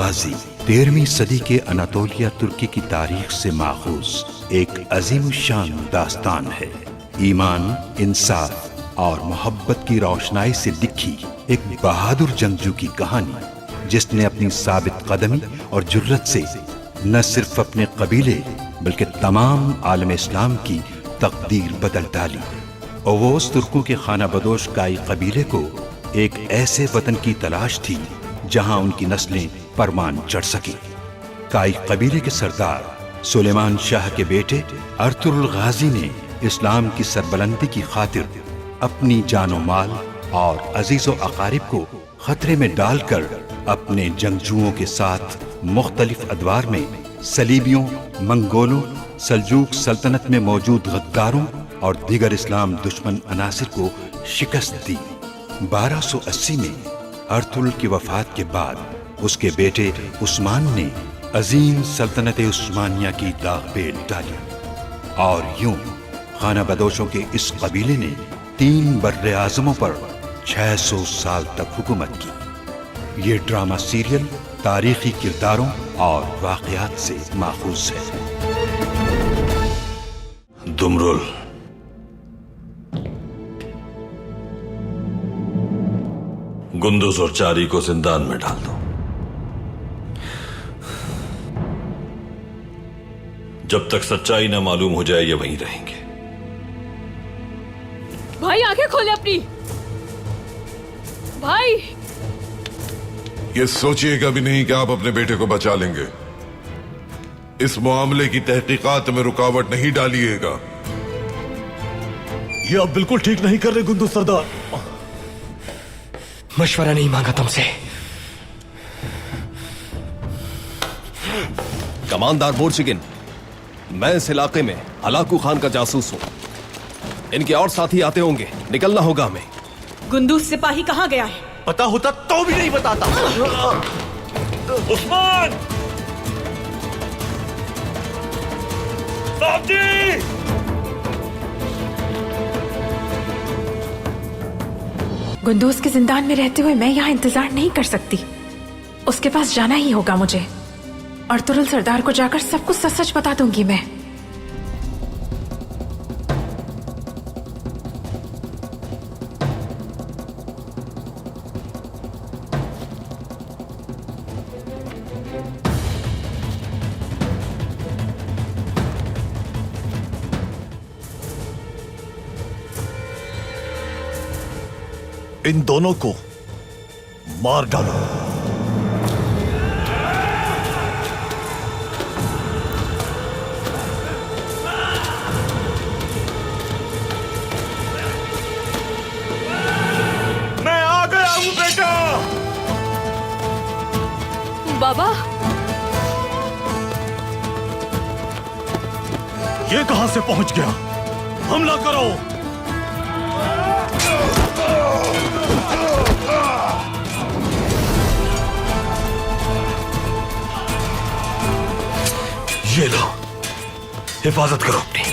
गाजी 13वीं सदी के अनातोलिया तुर्की की तारीख से माखूज एक अजीम शान दास्तान है। ईमान, इंसाफ और मोहब्बत की रोशनाई से लिखी एक बहादुर जंगजू की कहानी, जिसने अपनी साबित कदमी और जुर्रत से न सिर्फ अपने कबीले बल्कि तमाम आलम इस्लाम की तकदीर बदल डाली। ओवोस तुर्कों के खाना बदोश काई कबीले को एक ऐसे वतन की तलाश थी जहां उनकी नस्लें परमान चढ़ सकी। काई कबीले के सरदार सुलेमान शाह के बेटे अर्तुगरुल गाजी ने इस्लाम की सरबलंदी की खातिर अपनी जानो माल और अजीजो अकारिब को खतरे में डालकर अपने जंगजुओं के साथ मुख्तलिफ अदवार में सलीबियों, मंगोलों, सल्जूक सल्तनत में मौजूद गद्दारों और दीगर इस्लाम दुश्मन अनासिर को शिकस्त दी। 1280 में अर्तुगरुल की वफात के बाद उसके बेटे उस्मान ने अजीम सल्तनत उस्मानिया की दागबेल डाली और यूं खाना बदोशों के इस कबीले ने 3 बर्रे आज़मों पर 600 साल तक हुकूमत की। ये ड्रामा सीरियल तारीखी किरदारों और वाक़यात से माखूज है। दुमरुल, गुंदुज और चारी को जिंदान में डाल दो। जब तक सच्चाई ना मालूम हो जाए ये वहीं रहेंगे। भाई आंखें खोले अपनी। भाई ये सोचिएगा भी नहीं कि आप अपने बेटे को बचा लेंगे। इस मामले की तहकीकात में रुकावट नहीं डालिएगा। ये आप बिल्कुल ठीक नहीं कर रहे गुंदुज सरदार। मशवरा नहीं मांगा तुमसे। कमांडर बोर्चिगिन, मैं इस इलाके में हलाकू खान का जासूस हूं। इनके और साथी आते होंगे, निकलना होगा हमें। गुंदूज सिपाही कहाँ गया है? पता होता तो भी नहीं बताता। उस्मान! साहब जी! गुंदूज के जिंदान में रहते हुए मैं यहाँ इंतजार नहीं कर सकती। उसके पास जाना ही होगा मुझे। अर्तुगरुल सरदार को जाकर सब कुछ सच सच बता दूंगी मैं। इन दोनों को मार डालो। मैं आ गया हूं बेटा। बाबा, ये कहां से पहुंच गया? हमला करो। ये लो, हिफाजत करो अपनी।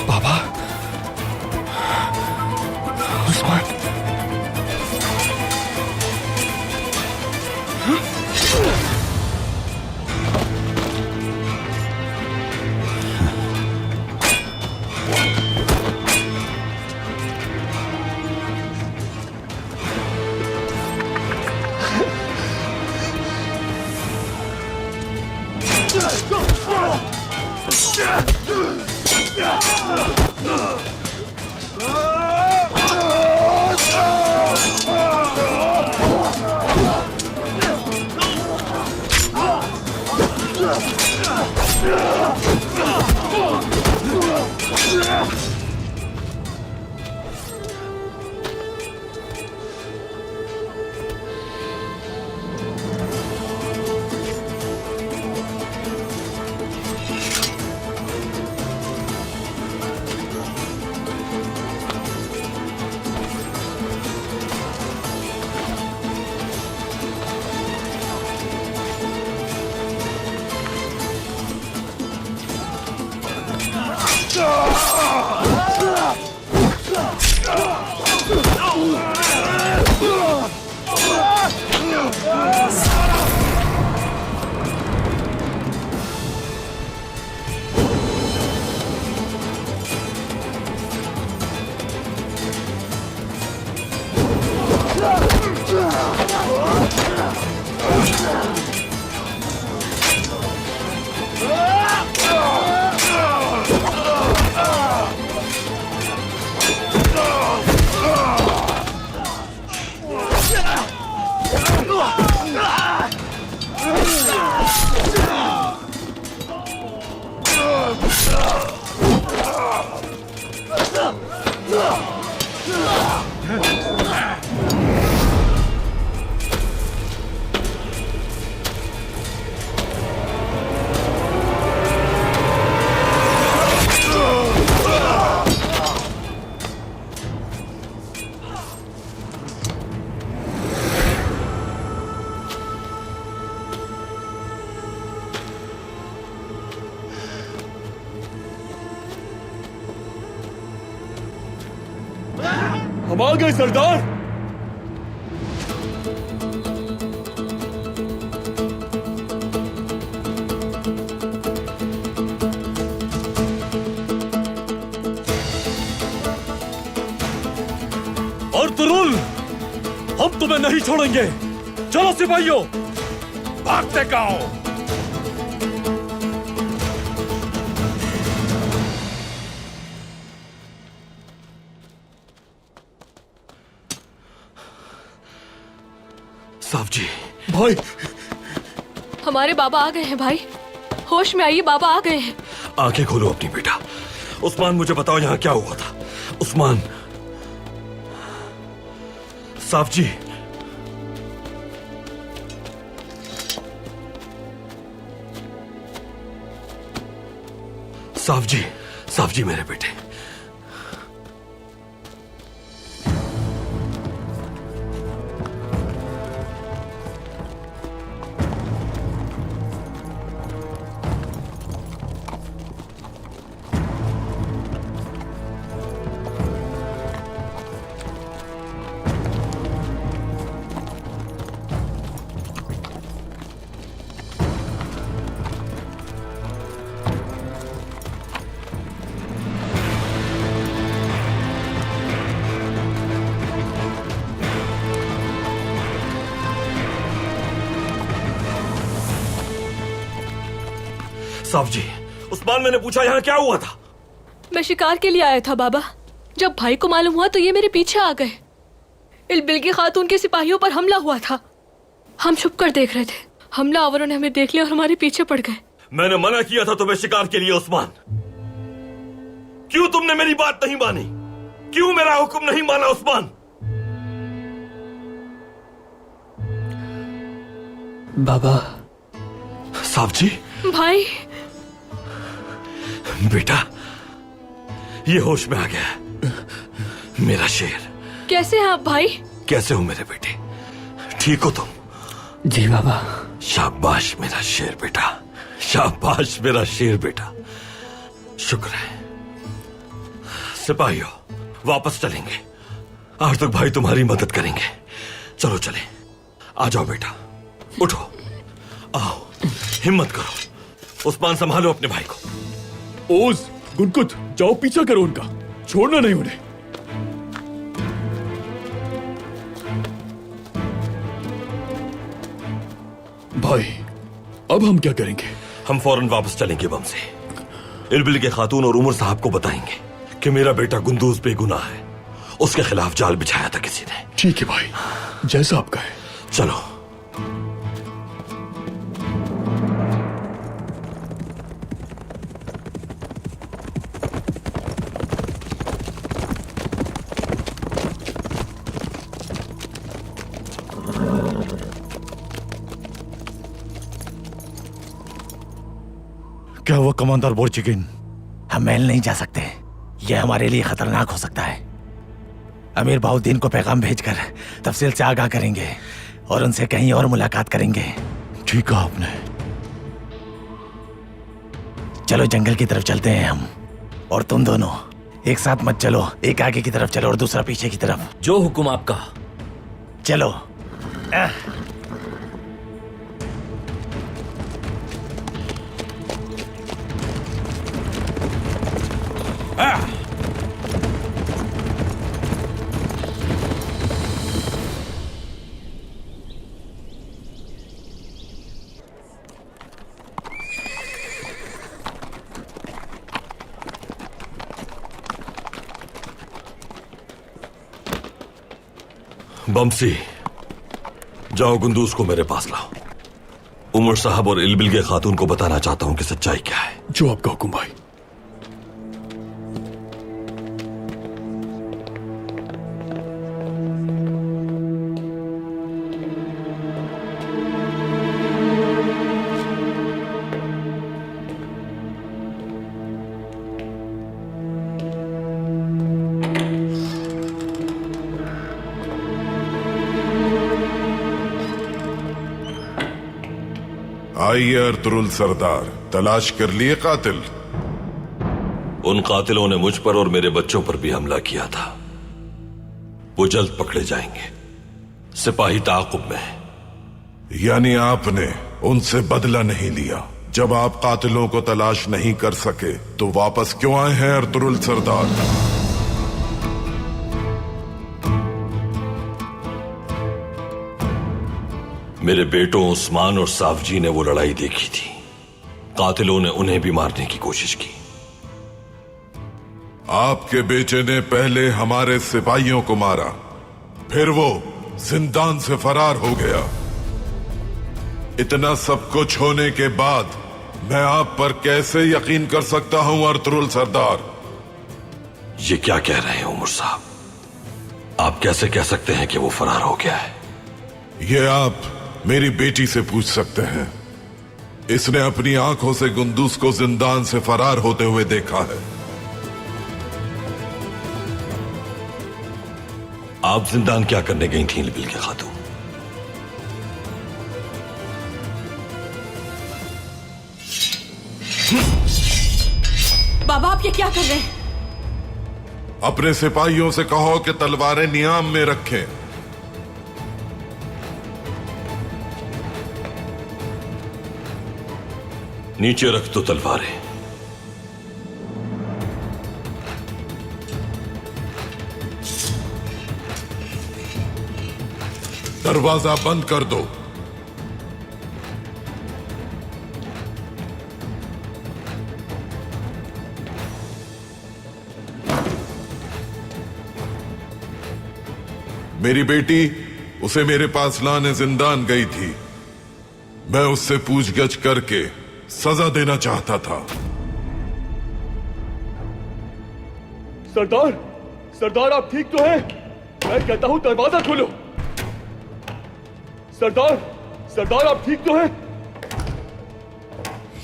बाबा, उस्मान, हम आ गए सरदार। और तुरुल, हम तुम्हें नहीं छोड़ेंगे। चलो सिपाहियों, भागते गाओ। साहब जी। भाई, हमारे बाबा आ गए हैं भाई। होश में आइए, बाबा आ गए हैं। आंखें खोलो अपनी बेटा। उस्मान, मुझे बताओ यहां क्या हुआ था। उस्मान। साहब जी। साहब जी मेरे बेटे। साहब जी, उस्मान, मैंने पूछा यहां क्या हुआ था। मैं शिकार के लिए आया था बाबा। जब भाई को मालूम हुआ तो ये मेरे पीछे आ गए। इल्बिल की खातून के सिपाहियों पर हमला हुआ था। हम छुप कर देख रहे थे। हमलावरों ने हमें देख लिया और हमारे पीछे पड़ गए। मैंने मना किया था तुम्हें शिकार के लिए उस्मान। क्यों तुमने मेरी बात नहीं मानी? क्यों मेरा हुक्म नहीं माना उस्मान? बाबा। साहब जी। भाई। बेटा, ये होश में आ गया। मेरा शेर। कैसे हैं आप भाई? कैसे हो मेरे बेटे? ठीक हो तुम? जी बाबा। शाबाश मेरा शेर बेटा, शाबाश मेरा शेर बेटा। शुक्र है। सिपाहियों, वापस चलेंगे। आज तक भाई तुम्हारी मदद करेंगे। चलो चले। आ जाओ बेटा, उठो, आओ, हिम्मत करो। उस्मान, संभालो अपने भाई को। ओज, गुनकुत, जाओ पीछा करो उनका, छोड़ना नहीं उन्हें। भाई, अब हम क्या करेंगे? हम फौरन वापस चलेंगे बम से। इल्बिल के खातून और उमर साहब को बताएंगे कि मेरा बेटा गुंदूज बेगुनाह है। उसके खिलाफ जाल बिछाया था किसी ने। ठीक है भाई, जैसा आप कहें। चलो। क्या हुआ कमांडर बोर्चिकिन? हम महल नहीं जा सकते। यह हमारे लिए खतरनाक हो सकता है। अमीर बाउद्दीन को पैगाम भेजकर तफसील से आगाह करेंगे और उनसे कहीं और मुलाकात करेंगे। ठीक है आपने। चलो जंगल की तरफ चलते हैं हम। और तुम दोनों एक साथ मत चलो। एक आगे की तरफ चलो और दूसरा पीछे की तरफ। जो हुक्म आपका। चलो। बमसी, जाओ गुंदूज को मेरे पास लाओ। उमर साहब और इल्बिल के खातून को बताना चाहता हूं कि सच्चाई क्या है। जो आपका हुक्म भाई। आइए अर्तुरुल सरदार, तलाश कर लिए कातिल? उन कातिलों ने मुझ पर और मेरे बच्चों पर भी हमला किया था। वो जल्द पकड़े जाएंगे। सिपाही ताक़ुब में है। यानी आपने उनसे बदला नहीं लिया। जब आप कातिलों को तलाश नहीं कर सके तो वापस क्यों आए हैं अर्तुरुल सरदार? मेरे बेटों उस्मान और साफजी ने वो लड़ाई देखी थी। कातिलों ने उन्हें भी मारने की कोशिश की। आपके बेटे ने पहले हमारे सिपाहियों को मारा, फिर वो जिंदान से फरार हो गया। इतना सब कुछ होने के बाद मैं आप पर कैसे यकीन कर सकता हूं अर्तुरुल सरदार? ये क्या कह रहे हैं उमर साहब? आप कैसे कह सकते हैं कि वो फरार हो गया है? ये आप मेरी बेटी से पूछ सकते हैं। इसने अपनी आंखों से गुंदूस को जिंदान से फरार होते हुए देखा है। आप जिंदान क्या करने गई थी बिल्की खातून? बाबा आप ये क्या कर रहे हैं? अपने सिपाहियों से कहो कि तलवारें नियाम में रखें। नीचे रख दो तलवारें। दरवाजा बंद कर दो। मेरी बेटी उसे मेरे पास लाने जिंदान गई थी। मैं उससे पूछगछ करके सजा देना चाहता था। सरदार, सरदार आप ठीक तो हैं? मैं कहता हूं दरवाजा खोलो। सरदार, सरदार आप ठीक तो हैं?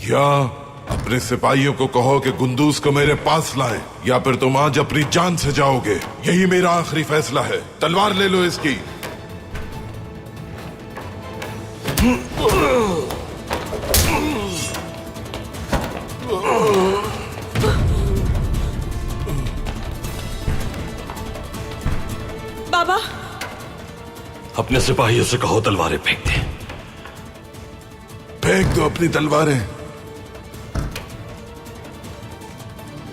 या अपने सिपाहियों को कहो कि गुंदूस को मेरे पास लाएं, या फिर तुम आज अपनी जान से जाओगे। यही मेरा आखिरी फैसला है। तलवार ले लो इसकी। बाबा अपने सिपाहियों से कहो तलवारें फेंक दें। फेंक दो अपनी तलवारें।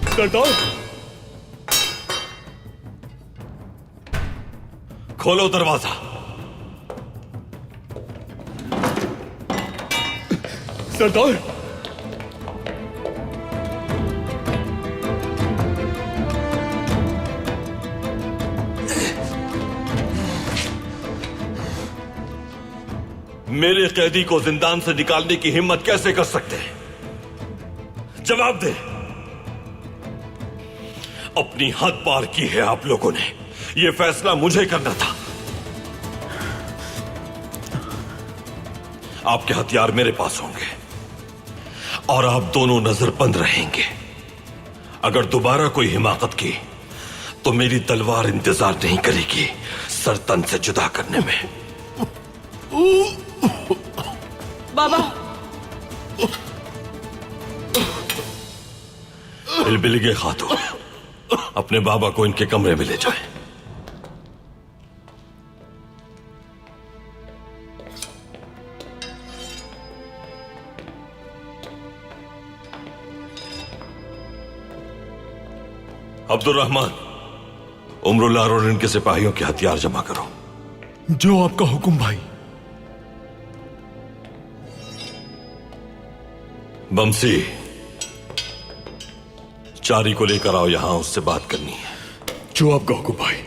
सरदार, खोलो दरवाजा। सरदार, मेरे कैदी को जिंदान से निकालने की हिम्मत कैसे कर सकते हैं? जवाब दे। अपनी हद पार की है आप लोगों ने। यह फैसला मुझे करना था। आपके हथियार मेरे पास होंगे और आप दोनों नजरबंद रहेंगे। अगर दोबारा कोई हिमाकत की तो मेरी तलवार इंतजार नहीं करेगी सर तन से जुदा करने में। बाबा बिलबिलगे खातून, अपने बाबा को इनके कमरे में ले जाएं। अब्दुर्रहमान, उमरुल्लाह और इनके सिपाहियों के हथियार जमा करो। जो आपका हुक्म भाई। बमसी, चारी को लेकर आओ, यहां उससे बात करनी है। जो आपका हुक्म भाई।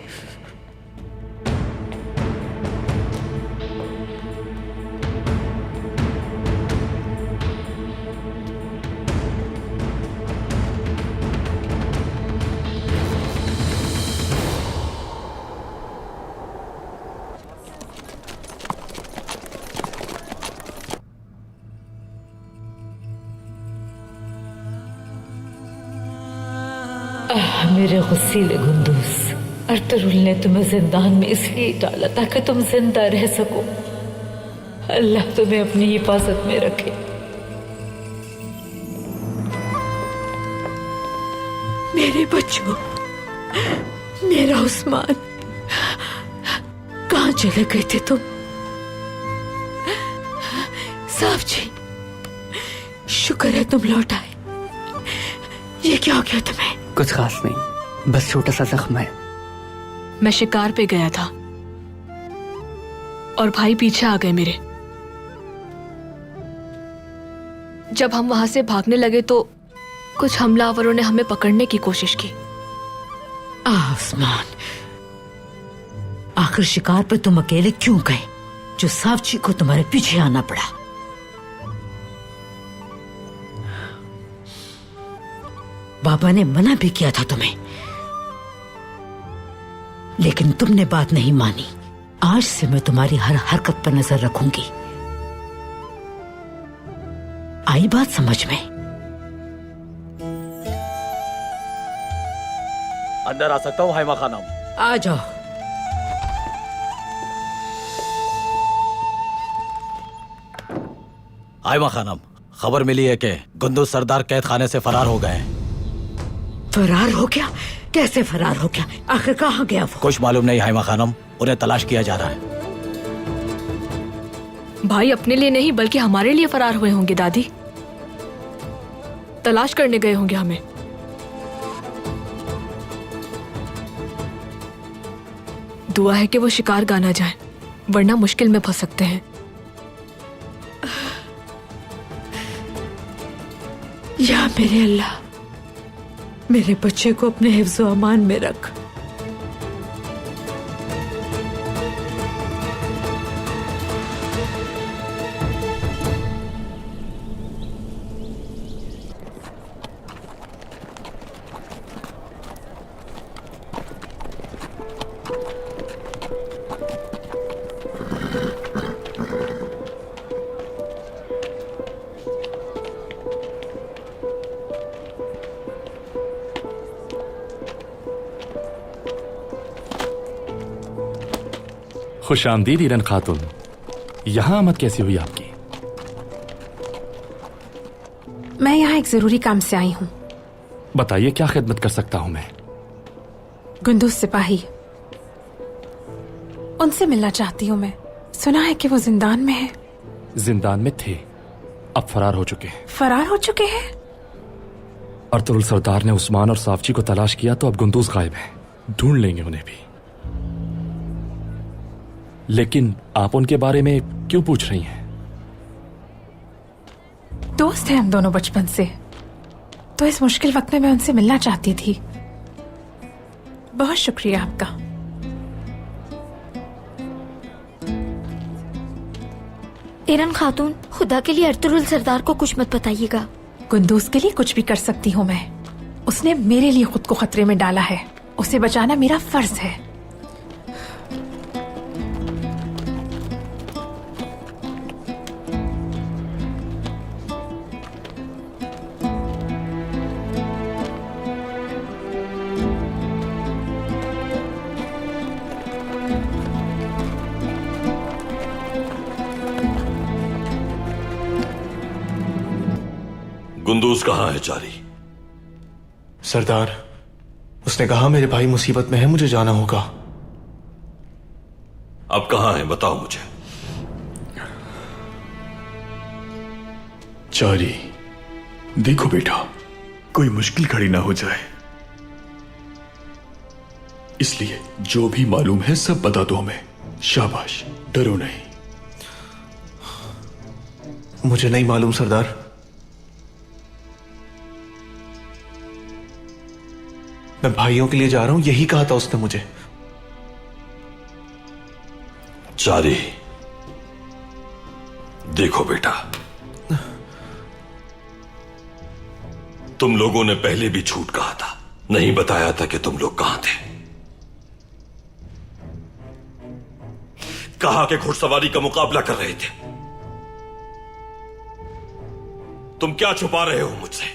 मेरे गुस्सीले गुंदूस, अर्तुरुल ने तुम्हें जिंदान में इसलिए डाला ताकि तुम जिंदा रह सको। अल्लाह तुम्हें अपनी हिफाजत में रखे। मेरे बच्चों, मेरा उस्मान, कहाँ चले गए थे तुम? साहब जी, शुक्र है तुम लौट आए। ये क्या हो गया तुम्हें? कुछ खास नहीं, बस छोटा सा जख्म है। मैं शिकार पे गया था और भाई पीछे आ गए मेरे। जब हम वहां से भागने लगे तो कुछ हमलावरों ने हमें पकड़ने की कोशिश की। आसमान, आखिर शिकार पर तुम अकेले क्यों गए जो साहब जी को तुम्हारे पीछे आना पड़ा? बाबा ने मना भी किया था तुम्हें, लेकिन तुमने बात नहीं मानी। आज से मैं तुम्हारी हर हरकत पर नजर रखूंगी। आई बात समझ में? अंदर आ सकता हूँ हाइमा खानम? आ जाओ। हाइमा खानम, खबर मिली है कि गुंदूज सरदार कैद खाने से फरार हो गए। फरार हो गया? कैसे फरार हो गया? आखिर कहाँ गया वो? कुछ मालूम नहीं हाइमा खानम, उन्हें तलाश किया जा रहा है। भाई अपने लिए नहीं बल्कि हमारे लिए फरार हुए होंगे दादी। तलाश करने गए होंगे हमें। दुआ है कि वो शिकार गाना जाए, वरना मुश्किल में फंस सकते हैं। या मेरे अल्लाह, मेरे बच्चे को अपने हिफ्ज़ो अमान में रख। खुश आमदीद ईरन खातून, यहां आमद कैसी हुई आपकी? मैं यहाँ एक जरूरी काम से आई हूँ। बताइए, क्या खिदमत कर सकता हूं मैं? गुंदूज सिपाही, उनसे मिलना चाहती हूँ मैं। सुना है कि वो जिंदान में है। जिंदान में थे, अब फरार हो चुके हैं। फरार हो चुके हैं? अर्तुगरुल सरदार ने उस्मान और साफची को तलाश किया तो अब गुंदूज गायब हैं। ढूंढ लेंगे उन्हें भी। लेकिन आप उनके बारे में क्यों पूछ रही हैं? दोस्त हैं हम दोनों बचपन से, तो इस मुश्किल वक्त में मैं उनसे मिलना चाहती थी। बहुत शुक्रिया आपका। ईरन खातून, खुदा के लिए अर्तुगरुल सरदार को कुछ मत बताइएगा। गुंदूज के लिए कुछ भी कर सकती हूँ मैं। उसने मेरे लिए खुद को खतरे में डाला है, उसे बचाना मेरा फर्ज है। गुंदूज कहाँ है जारी? सरदार, उसने कहा मेरे भाई मुसीबत में है, मुझे जाना होगा। अब कहाँ है बताओ मुझे। जारी, देखो बेटा, कोई मुश्किल खड़ी ना हो जाए, इसलिए जो भी मालूम है सब बता दो हमें। शाबाश, डरो नहीं। मुझे नहीं मालूम सरदार। मैं भाइयों के लिए जा रहा हूं, यही कहा था उसने मुझे। जारी, देखो बेटा, तुम लोगों ने पहले भी झूठ कहा था, नहीं बताया था कि तुम लोग कहां थे। कहा कि घुड़सवारी का मुकाबला कर रहे थे। तुम क्या छुपा रहे हो मुझसे?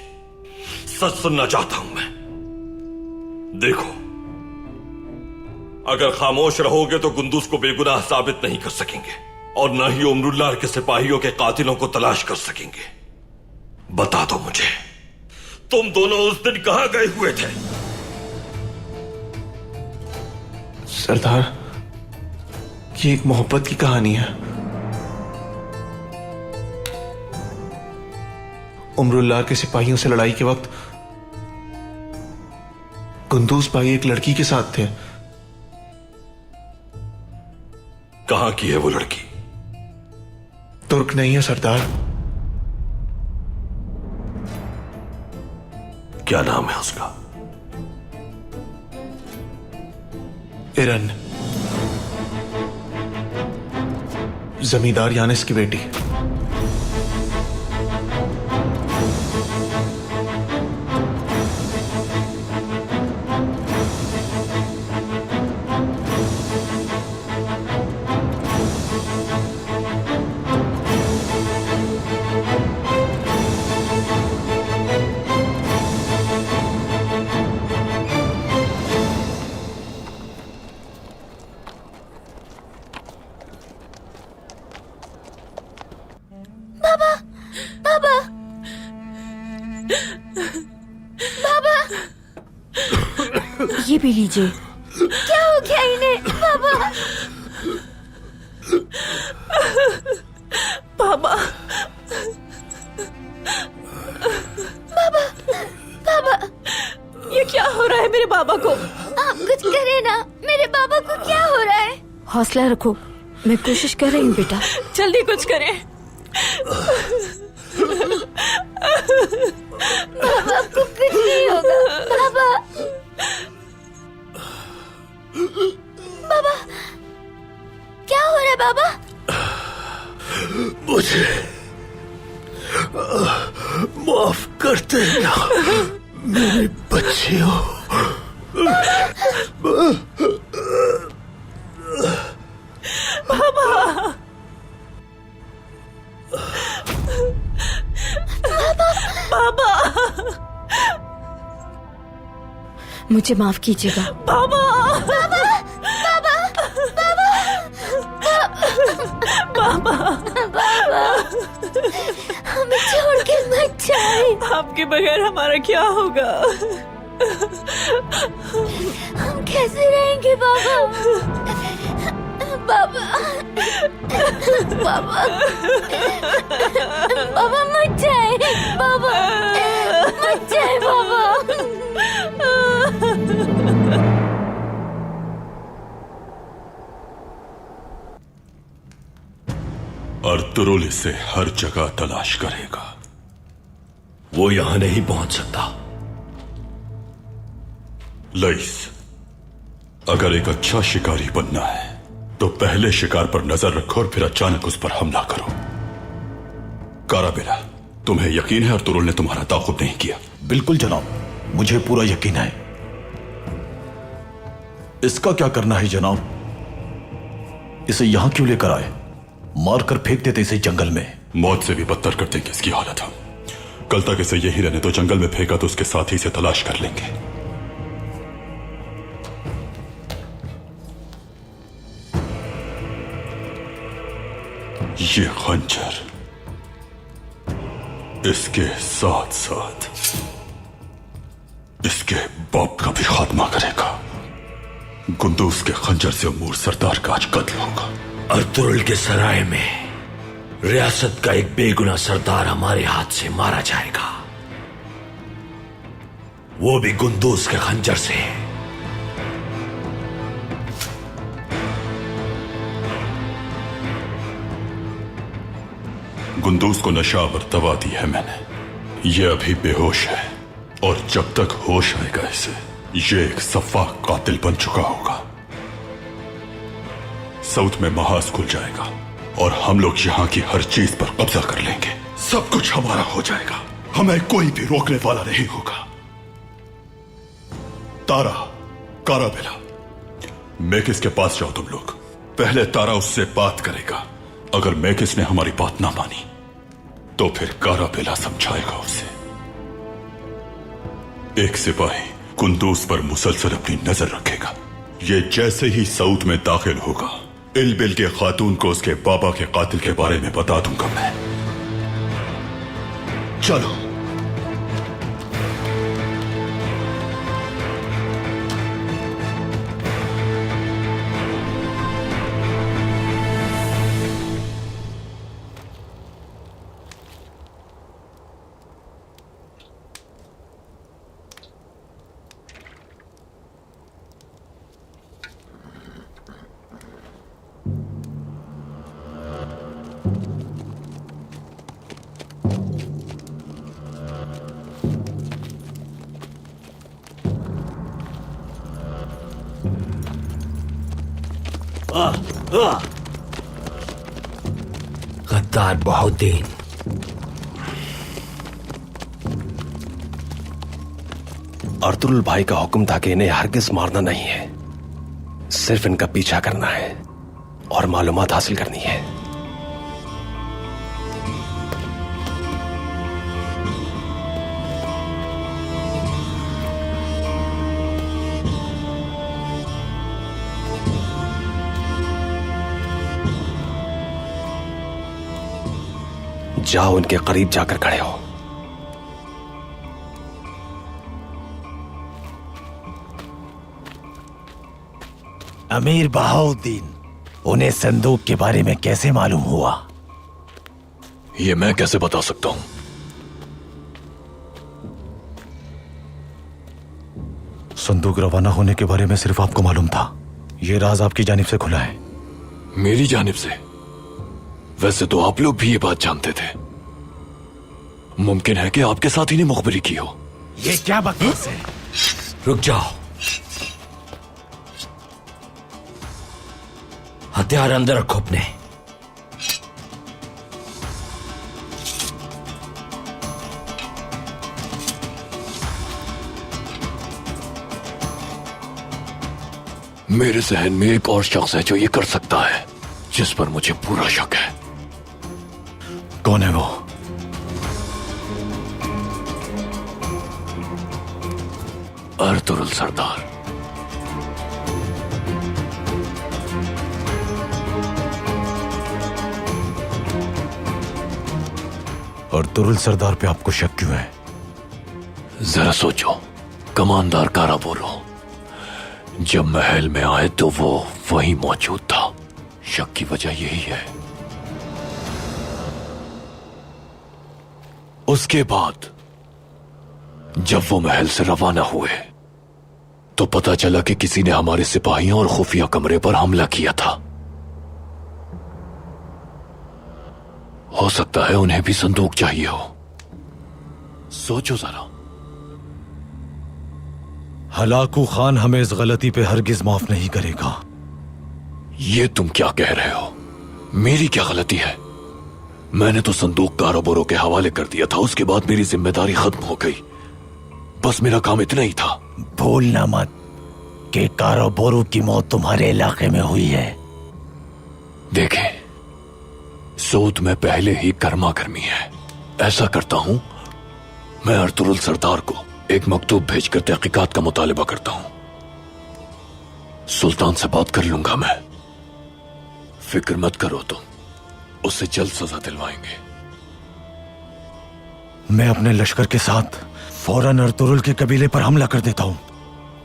सच सुनना चाहता हूं मैं। देखो, अगर खामोश रहोगे तो गुंदूज को बेगुनाह साबित नहीं कर सकेंगे और न ही उमरुल्लाह के सिपाहियों के कातिलों को तलाश कर सकेंगे। बता दो मुझे, तुम दोनों उस दिन कहां गए हुए थे? सरदार, ये एक मोहब्बत की कहानी है। उमरुल्लाह के सिपाहियों से लड़ाई के वक्त कुंदूस भाई एक लड़की के साथ थे। कहां की है वो लड़की? तुर्क नहीं है सरदार। क्या नाम है उसका? इरन, जमींदार यानिस की बेटी। ये भी लीजिए। क्या हो गया इन्हें? बाबा, बाबा, बाबा, बाबा, ये क्या हो रहा है मेरे बाबा को? आप कुछ करें ना, मेरे बाबा को क्या हो रहा है? हौसला रखो, मैं कोशिश कर रही हूँ बेटा। जल्दी कुछ करें। बाबा को कुछ नहीं होगा। बाबा, बाबा, क्या हो रहा है बाबा? मुझे माफ कर देना मेरे बच्चियों। बाबा, बाबा, मुझे माफ कीजिएगा। बाबा, बाबा, बाबा, बाबा, बाबा, हमें छोड़ के मत जाए। आपके बगैर हमारा क्या होगा? हम कैसे रहेंगे बाबा? बाबा, बाबा, बाबा मत जाए। बाबा मत जाए। बाबा, अर्तुरुल इसे हर जगह तलाश करेगा। वो यहां नहीं पहुंच सकता। लईस, अगर एक अच्छा शिकारी बनना है तो पहले शिकार पर नजर रखो और फिर अचानक उस पर हमला करो। काराबेला, तुम्हें यकीन है अर्तुरुल ने तुम्हारा ताकुब नहीं किया? बिल्कुल जनाब, मुझे पूरा यकीन है। इसका क्या करना है जनाब? इसे यहां क्यों लेकर आए? मारकर फेंक देते इसे जंगल में। मौत से भी बदतर कर देंगे इसकी हालत हम। कल तक इसे यही रहने तो जंगल में फेंका तो उसके साथी से तलाश कर लेंगे। ये खंजर इसके साथ साथ इसके बाप का भी खात्मा करेगा। गुंदूस के खंजर से अमूर सरदार का आज कत्ल होगा। अर्तुरुल के सराय में रियासत का एक बेगुनाह सरदार हमारे हाथ से मारा जाएगा, वो भी गुंदूस के खंजर से। गुंदूस को नशा और दवा दी है मैंने। ये अभी बेहोश है और जब तक होश आएगा इसे, ये एक सफाक कातिल बन चुका होगा। साउथ में महाज खुल जाएगा और हम लोग यहां की हर चीज पर कब्जा कर लेंगे। सब कुछ हमारा हो जाएगा, हमें कोई भी रोकने वाला नहीं होगा। तारा, काराबेला, मेकिस के पास जाओ तुम लोग। पहले तारा उससे बात करेगा। अगर मेकिस ने हमारी बात ना मानी तो फिर काराबेला समझाएगा उसे। एक सिपाही कुंदूस पर मुसलसल अपनी नजर रखेगा। ये जैसे ही साउथ में दाखिल होगा, इलबिल के खातून को उसके बाबा के कातिल के बारे में बता दूंगा मैं। चलो। गद्दार बहुद्दीन, अर्तुरुल भाई का हुक्म था कि इन्हें हरगिज मारना नहीं है, सिर्फ इनका पीछा करना है और मालूमात हासिल करनी है। जाओ, उनके करीब जाकर खड़े हो। अमीर बहाउद्दीन, उन्हें संदूक के बारे में कैसे मालूम हुआ? ये मैं कैसे बता सकता हूं? संदूक रवाना होने के बारे में सिर्फ आपको मालूम था। ये राज आपकी जानिब से खुला है। मेरी जानिब से? वैसे तो आप लोग भी ये बात जानते थे। मुमकिन है कि आपके साथ ही ने मुखबरी की हो। ये क्या बकवास है? रुक जाओ, हथियार अंदर रखो अपने। मेरे जहन में एक और शख्स है जो ये कर सकता है, जिस पर मुझे पूरा शक है। कौन है वो? अर्तुरुल सरदार। अर्तुरुल सरदार पे आपको शक क्यों है? जरा सोचो, कमांडर काराबोरो जब महल में आए तो वो वहीं मौजूद था। शक की वजह यही है। उसके बाद जब वो महल से रवाना हुए तो पता चला कि किसी ने हमारे सिपाहियों और खुफिया कमरे पर हमला किया था। हो सकता है उन्हें भी संदूक चाहिए हो। सोचो जरा। हलाकू खान हमें इस गलती पे हरगिज माफ नहीं करेगा। ये तुम क्या कह रहे हो? मेरी क्या गलती है? मैंने तो संदूक कारोबारों के हवाले कर दिया था। उसके बाद मेरी जिम्मेदारी खत्म हो गई। बस मेरा काम इतना ही था। भूलना मत कि कारोबारों की मौत तुम्हारे इलाके में हुई है। देखें, सोच में पहले ही गर्मा गर्मी है। ऐसा करता हूं, मैं अर्तुरुल सरदार को एक मकतूब भेजकर तहकीकात का मुतालिबा करता हूं। सुल्तान से बात कर लूंगा मैं। फिक्र मत करो तुम, उससे जल्द सजा दिलवाएंगे। मैं अपने लश्कर के साथ फौरन अर्तुरुल के कबीले पर हमला कर देता हूं।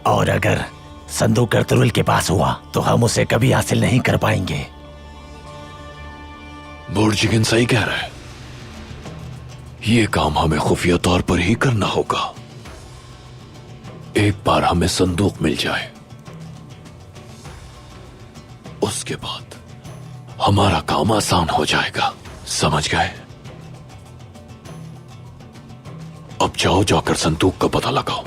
और अगर संदूक अर्तुरुल के पास हुआ तो हम उसे कभी हासिल नहीं कर पाएंगे। बोर्जिगिन सही कह रहा है। ये काम हमें खुफिया तौर पर ही करना होगा। एक बार हमें संदूक मिल जाए, उसके बाद हमारा काम आसान हो जाएगा। समझ गए? अब जाओ, जाकर संदूक का पता लगाओ।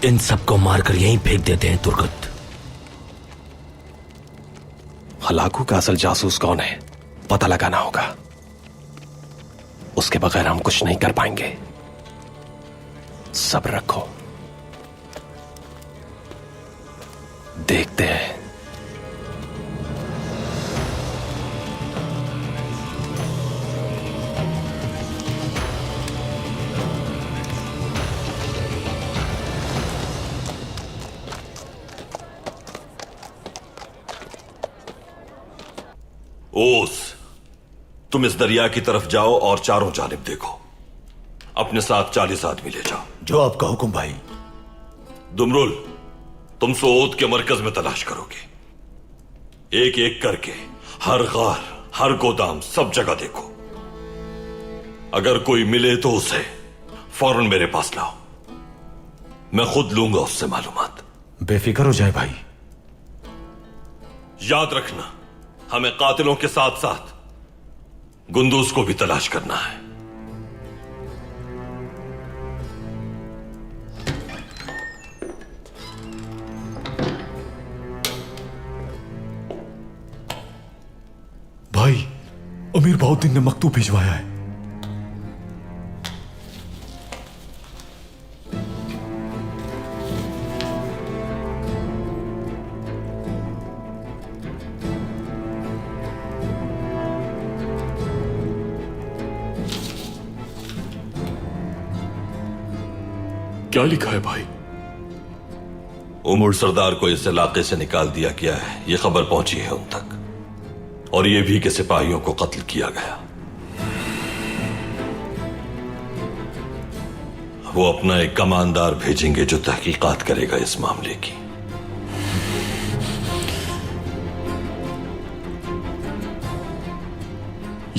इन सबको मारकर यहीं फेंक देते हैं तुर्गत। हलाकू का असल जासूस कौन है पता लगाना होगा। उसके बगैर हम कुछ नहीं कर पाएंगे। सब्र रखो, देखते हैं। ओस, तुम इस दरिया की तरफ जाओ और चारों जानिब देखो। अपने साथ 40 आदमी ले जाओ। जो आपका हुक्म भाई। दुमरुल, तुम सोद के मरकज में तलाश करोगे। एक एक करके हर गार, हर गोदाम, सब जगह देखो। अगर कोई मिले तो उसे फौरन मेरे पास लाओ। मैं खुद लूंगा उससे मालूमात। बेफिक्र हो जाए भाई। याद रखना, हमें कातिलों के साथ साथ गुंदूज को भी तलाश करना है। भाई, अमीर बहाउद्दीन ने मकतूब भिजवाया है। क्या लिखा है भाई? उमर सरदार को इस इलाके से निकाल दिया गया है, यह खबर पहुंची है उन तक, और यह भी कि सिपाहियों को कत्ल किया गया। वो अपना एक कमांडर भेजेंगे जो तहकीकात करेगा इस मामले की।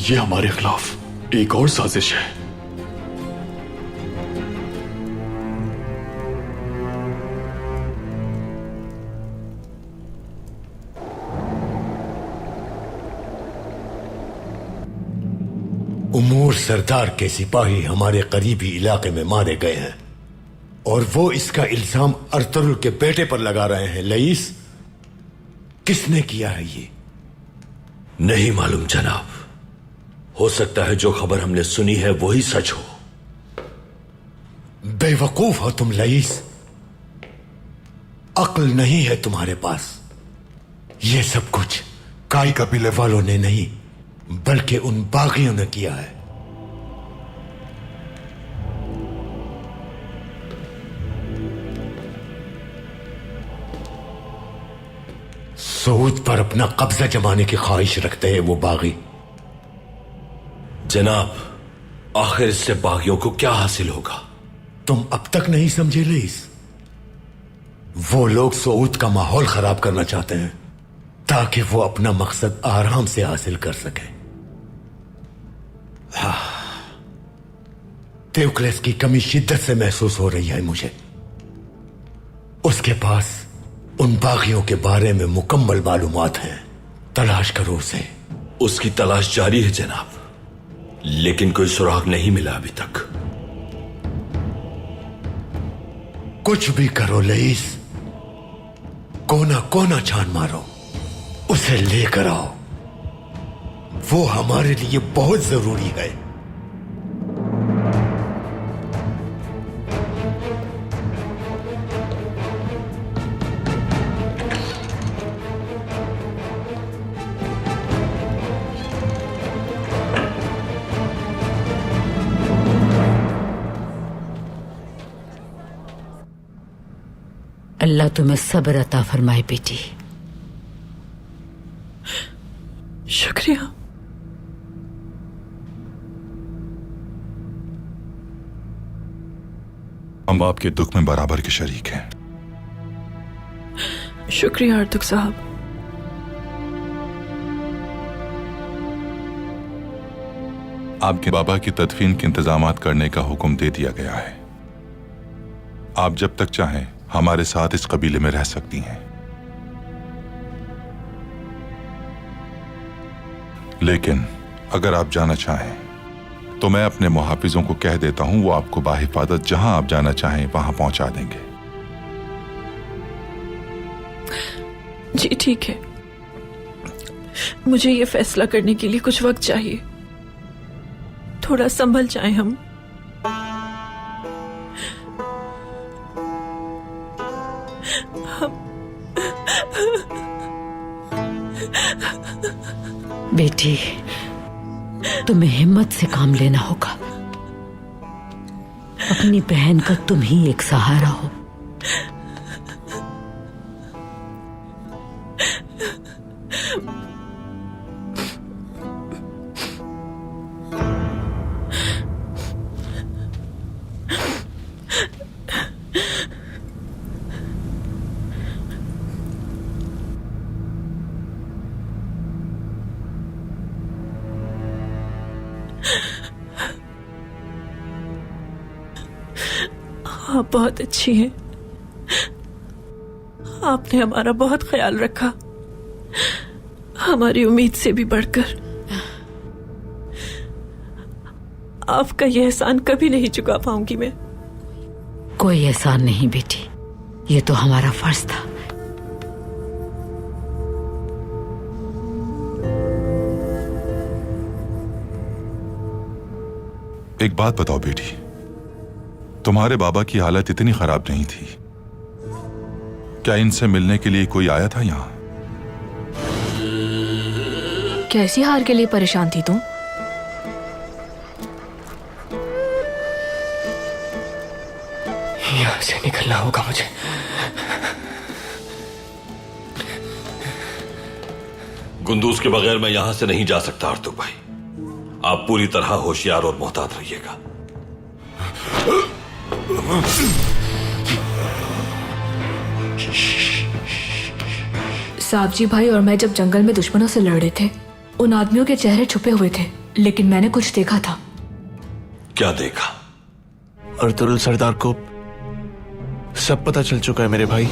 ये हमारे खिलाफ एक और साजिश है। उमूर सरदार के सिपाही हमारे करीबी इलाके में मारे गए हैं और वो इसका इल्जाम अर्तुरुल के बेटे पर लगा रहे हैं। लईस, किसने किया है ये? नहीं मालूम जनाब। हो सकता है जो खबर हमने सुनी है वही सच हो। बेवकूफ हो तुम लईस, अक्ल नहीं है तुम्हारे पास। ये सब कुछ काई कबीले वालों ने नहीं बल्कि उन बागियों ने किया है। सऊद पर अपना कब्जा जमाने की ख्वाहिश रखते हैं वो बागी। जनाब, आखिर इससे बागियों को क्या हासिल होगा? तुम अब तक नहीं समझे लईस। वो लोग सऊद का माहौल खराब करना चाहते हैं ताकि वो अपना मकसद आराम से हासिल कर सके। तेवक्लेस की कमी शिद्दत से महसूस हो रही है मुझे। उसके पास उन बागियों के बारे में मुकम्मल मालूमात हैं। तलाश करो उसे। उसकी तलाश जारी है जनाब, लेकिन कोई सुराग नहीं मिला अभी तक। कुछ भी करो लईस, कोना कोना छान मारो, उसे लेकर आओ। वो हमारे लिए बहुत जरूरी है। अल्लाह तुम्हें सब्र अता फरमाए बेटी। शुक्रिया। हम आपके दुख में बराबर के शरीक हैं। शुक्रिया अर्तुग साहब। आपके बाबा की तदफीन के इंतजामात करने का हुक्म दे दिया गया है। आप जब तक चाहें हमारे साथ इस कबीले में रह सकती हैं, लेकिन अगर आप जाना चाहें तो मैं अपने मुहाफिजों को कह देता हूं, वो आपको बाहिफाजत जहां आप जाना चाहें वहां पहुंचा देंगे। जी ठीक है, मुझे ये फैसला करने के लिए कुछ वक्त चाहिए। थोड़ा संभल जाएं हम। बेटी, तुम्हें हिम्मत से काम लेना होगा। अपनी बहन का तुम ही एक सहारा हो। आप बहुत अच्छी हैं। आपने हमारा बहुत ख्याल रखा, हमारी उम्मीद से भी बढ़कर। आपका यह एहसान कभी नहीं चुका पाऊंगी मैं। कोई एहसान नहीं बेटी, ये तो हमारा फर्ज था। एक बात बताओ बेटी, तुम्हारे बाबा की हालत इतनी खराब नहीं थी, क्या इनसे मिलने के लिए कोई आया था यहां? कैसी हार के लिए परेशान थी तुम? यहां से निकलना होगा मुझे। गुंदूस के बगैर मैं यहां से नहीं जा सकता अर्तुग भाई। आप पूरी तरह होशियार और मोहतात रहिएगा। साबजी भाई और मैं जब जंगल में दुश्मनों से लड़ रहे थे, उन आदमियों के चेहरे छुपे हुए थे, लेकिन मैंने कुछ देखा था। क्या देखा? अर्तुरुल सरदार को सब पता चल चुका है मेरे भाई।